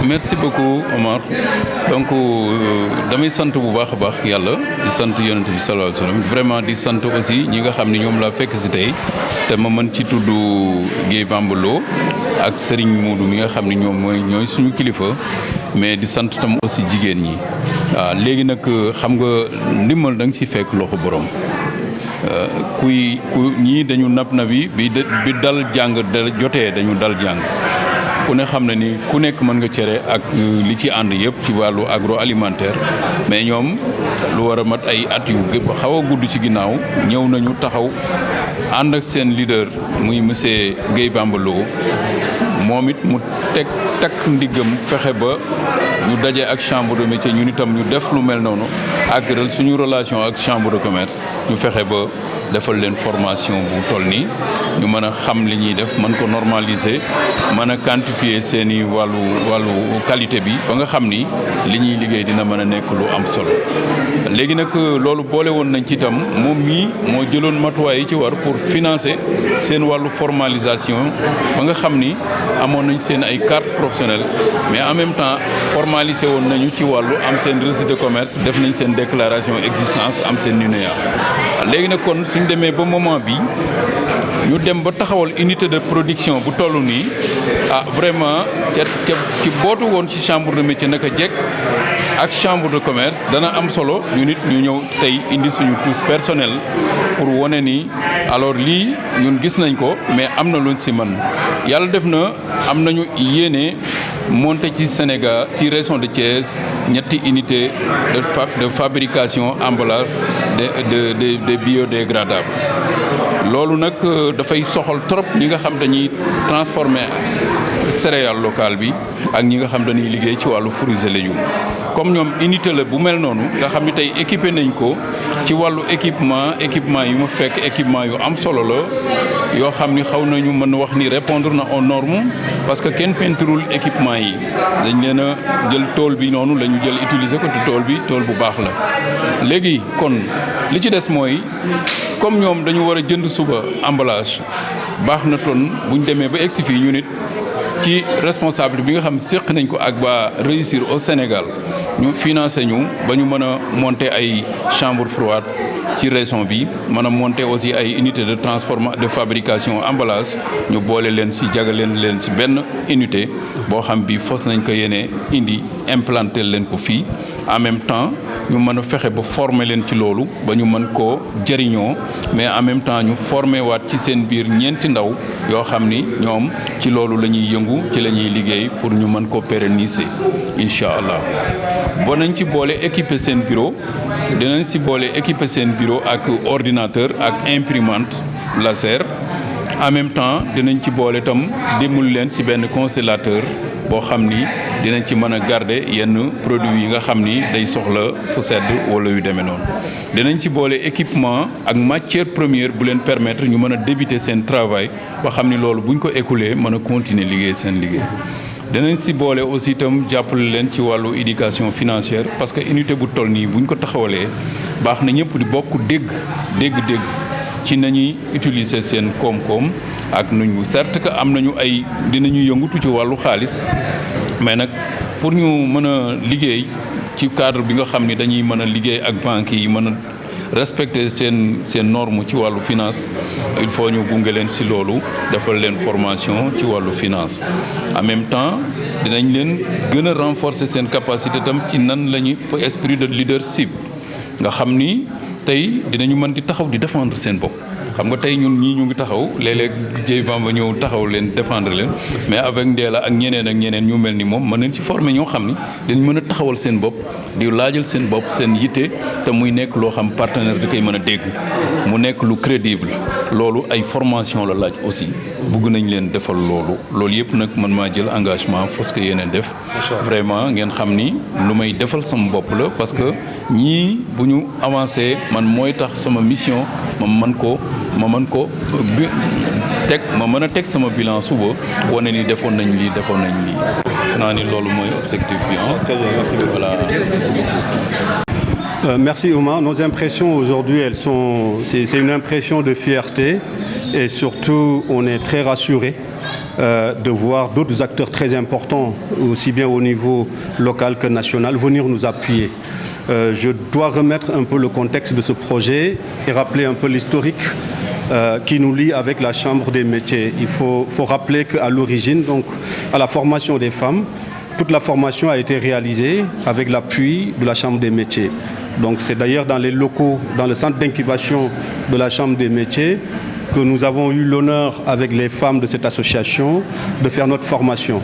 merci beaucoup Omar donc damay sant bu baax a baax yàlla di sant yonent bi sallallahu alayhi wa sallam vraiment di sant aussi ñi nga xam ne ñoom laa fekk si tey te ma mën ci tudd Guèye Bamba Lo ak Serigne Moudou mi nga xam ne ñooy suñu kilifa mais di sant tam aussi jigéen ñi waaw léegi nag xam nga ndimbal da nga ci fekk loxo borom ku ñii dañu nab bi dal jàng jotee dañu dal jàng ku ne xam na ni ku nekk mën nga cere ak li ci ànd yëpp ci wàllu agroalimentaire mais ñoom lu war a mat ay at yu xaw a gudd ci ginnaaw ñëw nañu taxaw ànd ak seen leader muy monsieur Guèye Bamba Lo moom it mu takk ndiggam fexe ba ñu daje ak chambre de métier ñun itam ñu def lu mel noonu ak suñu relation ak chambre de commerce ñu fexe ba defal leen formation bu toll nii ñu mën a xam li ñuy def mën ko normaliser mën a quantifier seeni wàllu qualité bi ba nga xam ni li ñuy liggéey dina mën a nekk lu am solo léegi nag loolu boole woon nañ ci itam moom mii moo jëloon matuwaay yi ci war pour financer seen wàllu formalisation ba nga xam ni amoon nañ seen ay carte professionnelle mais en même temps formalisé woon nañu ci wàllu am seen registre de commerce def nañ seen déclaration existence am seen NUNEA léegi nag kon suñ demee ba moment bi ñu dem ba taxawal unité de production bu toll nii vraiment ci bootu woon ci chambre de métier naka jekk ak chambre de commerce dana am solo ñu nit ñu ñëw tey indi suñu touche personnel pour wane ni alors lii ñun gis nañ ko mais am na luñ si man yàlla def na am nañu yéene monté ci Sénégal ci région de Thiès ñetti unité de fabrication emballage de biodégradables loolu nag dafay soxal trop ñi nga xam dañuy transformer céréale locale bi ak ñi nga xam dañuy liggéey ci wàllu fruits et légumes comme ñoom unité la bu mel noonu nga xam ni tey équipé nañ ko ci wàllu équipement yu ma fekk équipement yu am solo la yoo xam ni xaw nañu mën wax ni répondre na aux normes parce que kenn peinturul équipement yi dañ leen a jël tool bi noonu la ñu jël utiliser ko te tool bi tool bu baax la léegi kon li ci des mooy comme ñoom dañu war a jënd suba emballage baax na ton bu ñu demee ba egsi fii ñu nit ci responsable bi nga xam séq nañ ko ak ba réussir au Sénégal ñu financé ñu ba ñu mën a monter ay chambre froide ci région bi mën a monter aussi ay unité de de fabrication emballage ñu boole leen si jagaleen leen si benn unité boo xam bi fos nañ ko yéene indi implanter leen ko fii en même temps ñu mën a fexe ba former leen ci loolu ba ñu mën koo jëriñoo mais en même temps ñu former waat ci seen biir ñeenti ndaw yoo xam ni ñoom ci loolu la ñuy yëngu ci la ñuy liggéey pour ñu mën ko pérenniser incha allah. boo nañ ci boole équiper seen bureau dinañ si boole équiper seen bureau ak ordinateur ak imprimante laser en même temps dinañ ci boole itam demul leen si benn congélateur boo xam ni dinañ ci mën a garder yenn produits yi nga xam ni day soxla fu sedd wala yu demee noonu dinañ ci boole équipement ak matière première bu leen permettre ñu mën a débuter seen travail ba xam ni loolu buñ ko écoulé mën a continuer liggéey seen liggéey. dinañ si boole aussi itam jàppale leen ci wàllu éducation financière parce que unité bu toll nii buñ ko taxawalee baax na ñëpp di bokk dégg ci nañuy utiliser seen koom-koom ak nuñ certes que am nañu ay dinañu yëngutu ci wàllu xaalis mais nag pour ñu mën a liggéey ci cadre bi nga xam ni dañuy mën a liggéey ak banques yi mën a respecter seen norme ci wàllu finance il faut ñu gunge leen si loolu defal leen formation ci wàllu finance en même temps dinañ leen gën a renforcer seen capacité tam ci nan la ñuy esprit de leadership nga xam ni tey dinañu mën di taxaw di défendre seen bopp xam nga tey ñun ñii ñu ngi taxaw léeg-léeg Guèye Bamba ñëw taxaw leen défendre leen mais avec Ndella ak ñeneen ñu mel ni moom mën nañ ci former ñoo xam ni dañ mën a taxawal seen bopp di laajal seen bopp seen yitte te muy nekk loo xam partenaire di koy mën a dégg mu nekk lu crédible loolu ay formation la laaj aussi bëgg nañ leen defal loolu yëpp nag man maa jël engagement fas ko yeneen def vraiment ngeen xam ni lu may defal sama bopp la parce que ñii bu ñu avancé man mooy tax sama mission ma mën a teg sama bilan suba wane ni defoon nañ lii defe naa ni loolu mooy objectif bi voilà merci beaucoup. Merci Oumar. Nos impressions aujourd'hui, c'est une impression de fierté et surtout on est très rassurés de voir d'autres acteurs très importants, aussi bien au niveau local que national, venir nous appuyer. Je dois remettre un peu le contexte de ce projet et rappeler un peu l'historique qui nous lie avec la Chambre des métiers. Il faut rappeler qu'à l'origine, donc à la formation des femmes, toute la formation a été réalisée avec l'appui de la Chambre des métiers. Donc c'est d'ailleurs dans les locaux, dans le centre d'incubation de la Chambre des métiers, que nous avons eu l'honneur, avec les femmes de cette association, de faire notre formation.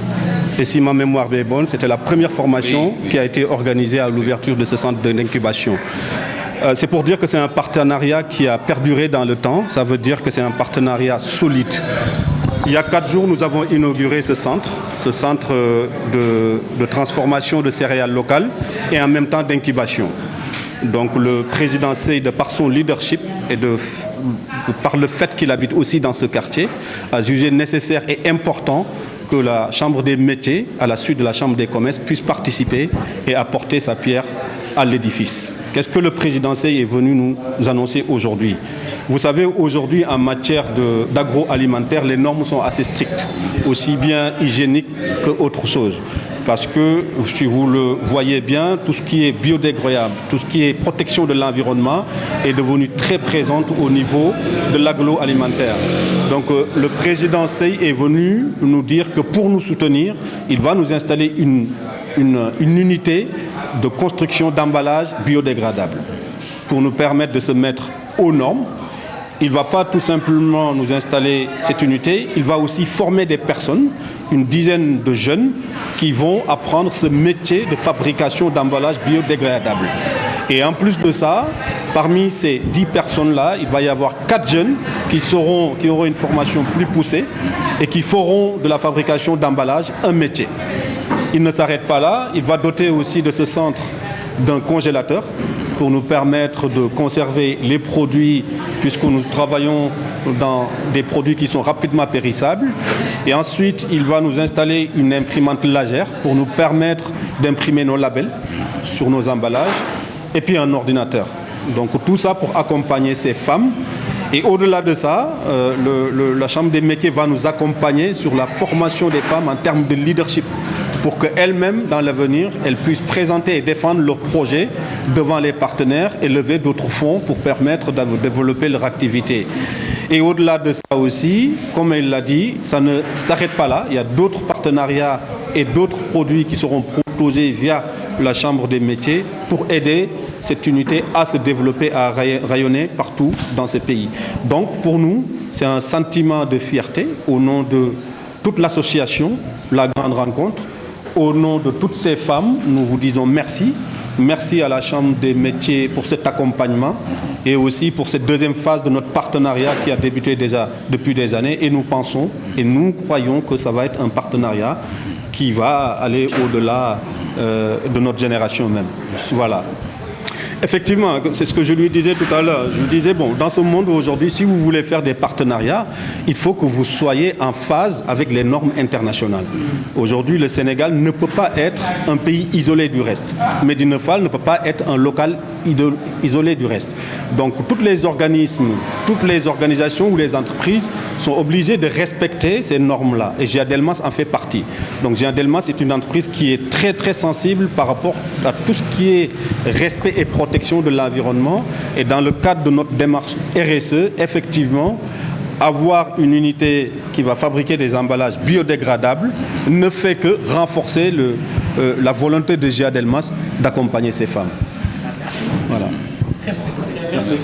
Et si ma mémoire est bonne, c'était la première formation qui a été organisée à l'ouverture de ce centre d'incubation. C'est pour dire que c'est un partenariat qui a perduré dans le temps. Ça veut dire que c'est un partenariat solide. Il y a 4 jours, nous avons inauguré ce centre de transformation de céréales locales et en même temps d'incubation. Donc le président Sey, par son leadership et par le fait qu'il habite aussi dans ce quartier, a jugé nécessaire et important que la Chambre des métiers, à la suite de la Chambre des commerces, puisse participer et apporter sa pierre à l'édifice. Qu'est-ce que le président Sey est venu nous annoncer aujourd'hui? Vous savez, aujourd'hui, en matière d'agroalimentaire, les normes sont assez strictes, aussi bien hygiéniques qu'autre chose. Parce que, si vous le voyez bien, tout ce qui est biodégradable, tout ce qui est protection de l'environnement est devenu très présent au niveau de l'agroalimentaire. Donc le président Sey est venu nous dire que pour nous soutenir, il va nous installer une unité de construction d'emballage biodégradable pour nous permettre de se mettre aux normes. Il ne va pas tout simplement nous installer cette unité, il va aussi former des personnes, une dizaine de jeunes qui vont apprendre ce métier de fabrication d'emballage biodégradable. Et en plus de ça, parmi ces 10 personnes-là, il va y avoir 4 jeunes qui auront une formation plus poussée et qui feront de la fabrication d'emballage un métier. Il ne s'arrête pas là, il va doter aussi de ce centre d'un congélateur pour nous permettre de conserver les produits, puisque nous travaillons dans des produits qui sont rapidement périssables. Et ensuite, il va nous installer une imprimante laser pour nous permettre d'imprimer nos labels sur nos emballages, et puis un ordinateur. Donc tout ça pour accompagner ces femmes. Et au-delà de ça, la Chambre des métiers va nous accompagner sur la formation des femmes en termes de leadership, pour qu'elles-mêmes, dans l'avenir, elles puissent présenter et défendre leurs projets devant les partenaires et lever d'autres fonds pour permettre de développer leur activité. Et au-delà de ça aussi, comme il l'a dit, ça ne s'arrête pas là. Il y a d'autres partenariats et d'autres produits qui seront proposés via la Chambre des métiers pour aider cette unité à se développer, à rayonner partout dans ces pays. Donc pour nous, c'est un sentiment de fierté au nom de toute l'association, la Grande Rencontre. Au nom de toutes ces femmes, nous vous disons merci. Merci à la Chambre des métiers pour cet accompagnement et aussi pour cette deuxième phase de notre partenariat qui a débuté déjà depuis des années. Et nous pensons et nous croyons que ça va être un partenariat qui va aller au-delà de notre génération même. Voilà. Effectivement, c'est ce que je lui disais tout à l'heure. Je lui disais, bon, dans ce monde aujourd'hui, si vous voulez faire des partenariats, il faut que vous soyez en phase avec les normes internationales. Aujourd'hui, le Sénégal ne peut pas être un pays isolé du reste. Médina Fall ne peut pas être un local isolé du reste. Donc, tous les organismes, toutes les organisations ou les entreprises sont obligées de respecter ces normes-là. Et GIA Delmas en fait partie. Donc, GIA Delmas est une entreprise qui est très, très sensible par rapport à tout ce qui est respect et protection de l'environnement. Et dans le cadre de notre démarche RSE, effectivement, avoir une unité qui va fabriquer des emballages biodégradables ne fait que renforcer la volonté de GIA Delmas d'accompagner ces femmes. Voilà. Merci.